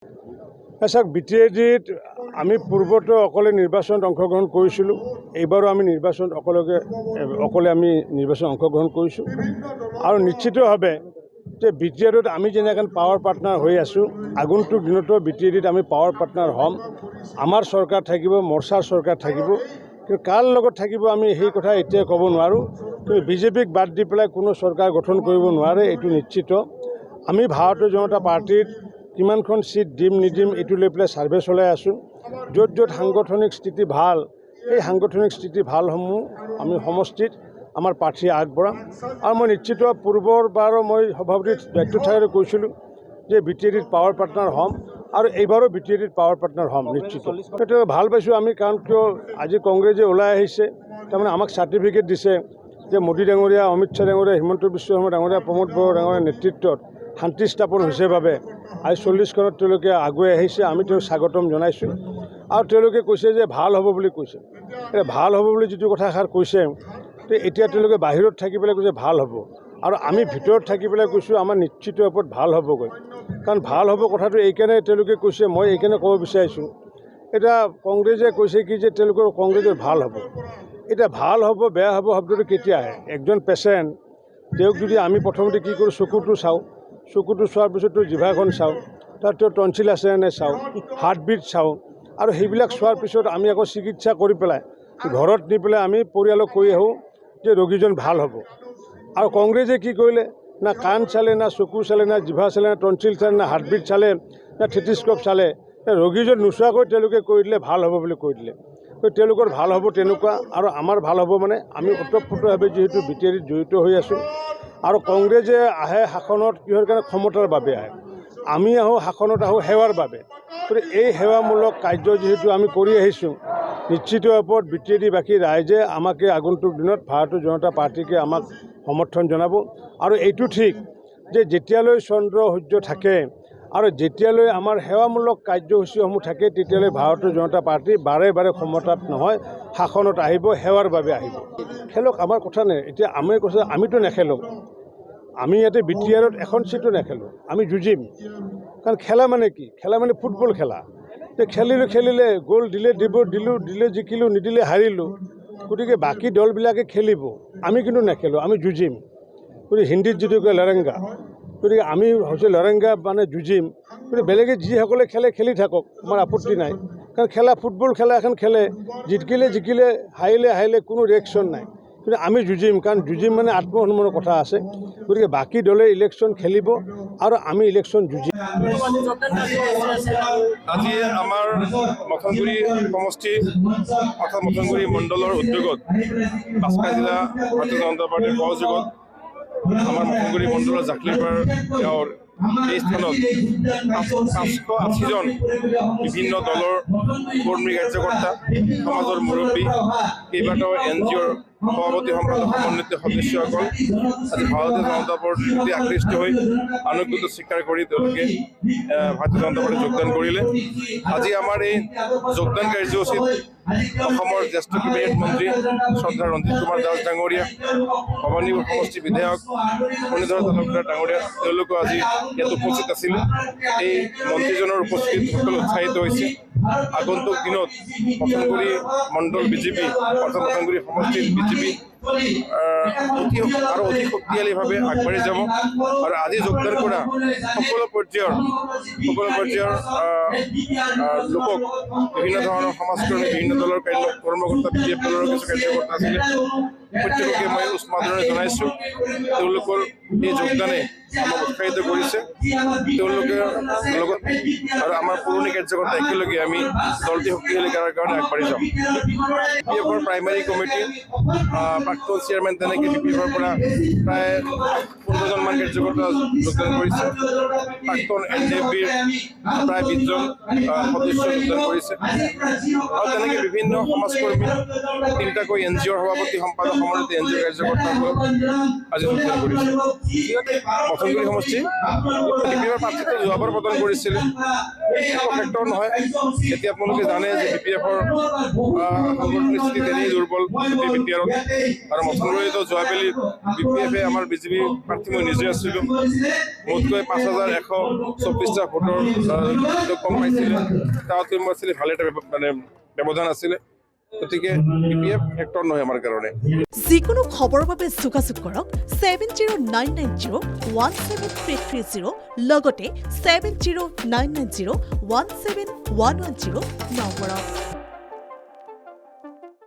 চাওক BTADত আমি পূৰ্বতে অকলে নিৰ্বাচনত অংশগ্ৰহণ কৰিছিলোঁ, এইবাৰো আমি নিৰ্বাচনত অকলে আমি নিৰ্বাচনত অংশগ্ৰহণ কৰিছোঁ আৰু নিশ্চিতভাৱে যে BTADত আমি যেনেকৈ পাৱাৰ পাৰ্টনাৰ হৈ আছোঁ, আগন্তুক দিনতো BTADত আমি পাৱাৰ পাৰ্টনাৰ হ'ম। আমাৰ চৰকাৰ থাকিব, মৰ্চাৰ চৰকাৰ থাকিব, কিন্তু কাৰ লগত থাকিব আমি সেই কথা এতিয়া ক'ব নোৱাৰোঁ। কিন্তু BJPক বাদ দি পেলাই কোনো চৰকাৰ গঠন কৰিব নোৱাৰে, এইটো নিশ্চিত। আমি ভাৰতীয় জনতা পাৰ্টিৰ কিমানখন সিট দিম নিদিম এইটো লৈ পেলাই ছাৰ্ভে চলাই আছোঁ। য'ত য'ত সাংগঠনিক স্থিতি ভাল, এই সাংগঠনিক স্থিতি ভালসমূহ আমি সমষ্টিত আমাৰ প্ৰাৰ্থী আগবঢ়াম। আৰু মই নিশ্চিত পূৰ্বৰবাৰো মই সভাপতিৰ দায়িত্ব থাকি কৈছিলোঁ যে BTADত পাৱাৰ পাৰ্টনাৰ হ'ম আৰু এইবাৰো BTADত পাৱাৰ পাৰ্টনাৰ হ'ম নিশ্চিত। সেইটো ভাল পাইছোঁ আমি, কাৰণ কিয় আজি কংগ্ৰেছে ওলাই আহিছে, তাৰমানে আমাক চাৰ্টিফিকেট দিছে যে মোদী ডাঙৰীয়া, অমিত শ্বাহ ডাঙৰীয়া, হিমন্ত বিশ্ব শৰ্মা ডাঙৰীয়া, প্ৰমোদ বড়ো ডাঙৰীয়াৰ নেতৃত্বত শান্তি স্থাপন হৈছে বাবে আজি 40খনত তেওঁলোকে আগুৱাই আহিছে। আমি তেওঁক স্বাগতম জনাইছোঁ আৰু তেওঁলোকে কৈছে যে ভাল হ'ব বুলি কৈছে। ভাল হ'ব বুলি যিটো কথাষাৰ কৈছে, এতিয়া তেওঁলোকে বাহিৰত থাকি পেলাই কৈছে ভাল হ'ব, আৰু আমি ভিতৰত থাকি পেলাই কৈছোঁ আমাৰ নিশ্চিত ওপৰত ভাল হ'বগৈ। কাৰণ ভাল হ'ব কথাটো এইকাৰণে তেওঁলোকে কৈছে, মই এইকাৰণে ক'ব বিচাৰিছোঁ, এতিয়া কংগ্ৰেছে কৈছে কি যে তেওঁলোকৰ কংগ্ৰেছৰ ভাল হ'ব। এতিয়া ভাল হ'ব বেয়া হ'ব শব্দটো কেতিয়া আহে? একজন পেচেণ্ট, তেওঁক যদি আমি প্ৰথমতে কি কৰোঁ, চকুটো চাওঁ, চকুটো চোৱাৰ পিছততো জিভাখন চাওঁ, তাত তেওঁ টনচিল আছে নে চাওঁ, হাৰ্টবিট চাওঁ, আৰু সেইবিলাক চোৱাৰ পিছত আমি আকৌ চিকিৎসা কৰি পেলাই ঘৰত নি পেলাই আমি পৰিয়ালক কৈ আহোঁ যে ৰোগীজন ভাল হ'ব। আৰু কংগ্ৰেছে কি কৰিলে, না কাণ চালে, না চকু চালে, না জিভা চালে, না টনচিল চালে, না হাৰ্টবিট চালে, না থেটিস্কোপ চালে, ৰোগীজন নোচোৱাকৈ তেওঁলোকে কৈ দিলে ভাল হ'ব বুলি কৈ দিলে। তেওঁলোকৰ ভাল হ'ব তেনেকুৱা, আৰু আমাৰ ভাল হ'ব মানে আমি ওতঃপ্ৰোতভাৱে যিহেতু BTADত জড়িত হৈ আছোঁ। আৰু কংগ্ৰেছে আহে শাসনত কিহৰ কাৰণে? ক্ষমতাৰ বাবে আহে। আমি আহোঁ শাসনত আহোঁ সেৱাৰ বাবে। গতিকে এই সেৱামূলক কাৰ্য যিহেতু আমি কৰি আহিছোঁ, নিশ্চিত ওপৰত BTADবাসী ৰাইজে আমাকে আগন্তুক দিনত ভাৰতীয় জনতা পাৰ্টীকে আমাক সমৰ্থন জনাব। আৰু এইটো ঠিক যে যেতিয়ালৈ চন্দ্ৰ সূৰ্য থাকে আৰু যেতিয়ালৈ আমাৰ সেৱামূলক কাৰ্যসূচীসমূহ থাকে, তেতিয়ালৈ ভাৰতীয় জনতা পাৰ্টী বাৰে বাৰে ক্ষমতাত নহয়, শাসনত আহিব, সেৱাৰ বাবে আহিব। খেলক, আমাৰ কথা নাই। এতিয়া আমি কৈছোঁ আমিতো নেখেলোঁ, আমি ইয়াতে BTADত এখন চিটো নেখেলোঁ, আমি যুঁজিম। কাৰণ খেলা মানে কি? খেলা মানে ফুটবল খেলা। খেলিলে গ'ল দিলে জিকিলোঁ, নিদিলে হাৰিলোঁ। গতিকে বাকী দলবিলাকে খেলিব, আমি কিন্তু নেখেলোঁ, আমি যুঁজিম। গতিকে হিন্দীত যিটো কয় লড়েংগা, গতিকে আমি হৈছে লড়েংগা মানে যুঁজিম। গতিকে বেলেগে যিসকলে খেলি থাকক, আমাৰ আপত্তি নাই। কাৰণ খেলা ফুটবল খেলা এখন খেলে, জিকিলে হাৰিলে কোনো ৰিয়েকশ্যন নাই। কিন্তু আমি যুঁজিম, কাৰণ যুঁজিম মানে আত্মসন্মানৰ কথা আছে। গতিকে বাকী দলে ইলেকশ্যন খেলিব আৰু আমি ইলেকশ্যন যুঁজিম। আজি আমাৰ মথনগুৰি সমষ্টি অৰ্থাৎ মথনগুৰি মণ্ডলৰ উদ্যোগত বাস্কা জিলা ভাৰতীয় জনতা পাৰ্টীৰ সহযোগত আমাৰ মথনগুৰি মণ্ডলৰ জাকলিপাৰ গাঁৱৰ এই স্থানত 580জন বিভিন্ন দলৰ কৰ্মী কাৰ্যকৰ্তা, সমাজৰ মুৰব্বী, কেইবাটাও NGOৰ সভাপতি সম্পাদক সমন্বিত সদস্যসকল আজি ভাৰতীয় জনতা পাৰ্টীৰ প্ৰতি আকৃষ্ট হৈ আনুগত্য স্বীকাৰ কৰি তেওঁলোকে ভাৰতীয় জনতা পাৰ্টীত যোগদান কৰিলে। আজি আমাৰ এই যোগদান কাৰ্যসূচীত অসমৰ জ্যেষ্ঠ কেবিনেট মন্ত্ৰী শ্ৰদ্ধা ৰঞ্জিত কুমাৰ দাস ডাঙৰীয়া, ভৱানীপুৰ সমষ্টিৰ বিধায়ক ফণীধৰ তালুকদাৰ ডাঙৰীয়া, তেওঁলোকো আজি ইয়াত উপস্থিত আছিল। এই মন্ত্ৰীজনৰ উপস্থিতিত সকলো উৎসাহিত হৈছে। আগন্তুক দিনত মথনগুৰি মণ্ডল BJP অৰ্থাৎ মথনগুৰি সমষ্টিৰ BJP আৰু অধিক শক্তিশালীভাৱে আগবাঢ়ি যাব। আৰু আজি যোগদান কৰা সকলো পৰ্যায়ৰ লোকক, বিভিন্ন ধৰণৰ সমাজকৰ্মী, বিভিন্ন দলৰ কৰ্মকৰ্তা, BJP দলৰ কিছু কাৰ্যকৰ্তা আছিলে, প্ৰত্যেককে মই উষ্মাদৰে জনাইছোঁ। তেওঁলোকৰ এই যোগদানে আমাক উৎসাহিত কৰিছে। তেওঁলোকৰ লগত আৰু আমাৰ পুৰণি কাৰ্যকৰ্তা একেলগে আমি দলটি শক্তিশালী কৰাৰ কাৰণে আগবাঢ়ি যাম। BPFৰ প্ৰাইমাৰী কমিটি প্ৰাক্তন চেয়াৰমেন, তেনেকৈ BPFৰ পৰা প্ৰায় 15জনমান কাৰ্যকৰ্তা যোগদান কৰিছে। প্ৰাক্তন NDFBৰ প্ৰায় 20জন সদস্য যোগদান কৰিছে। আৰু তেনেকৈ বিভিন্ন সমাজকৰ্মী, 3টাকৈ NGOৰ সভাপতি সম্পাদক সমন্বিত এন জি অ' কাৰ্যকৰ্তাসকলক আজি যোগদান কৰিছোঁ। মথনগুৰি সমষ্টি BPF প্ৰাৰ্থীত্ব যোৱাবাৰ প্ৰদান কৰিছিলে, একো ফেক্টৰ নহয়। এতিয়া আপোনালোকে জানে যে BPF-ৰ সাংগঠনিক স্থিতি তেনেই দুৰ্বল BPR-ত, আৰু মথনগুৰিতো যোৱাকালি BPF-এ আমাৰ BJP প্ৰাৰ্থী মই নিজে আছিলোঁ, মোতকৈ 5,124টা ভোটৰ কম পাইছিলে, তাতকৈ মই আছিলে ভালে এটা মানে ব্যৱধান আছিলে। গতিকে BPF ফেক্টৰ নহয় আমাৰ কাৰণে। যিকোনো খবৰৰ বাবে যোগাযোগ কৰক 7099017330 লগতে 7099017110 নম্বৰত।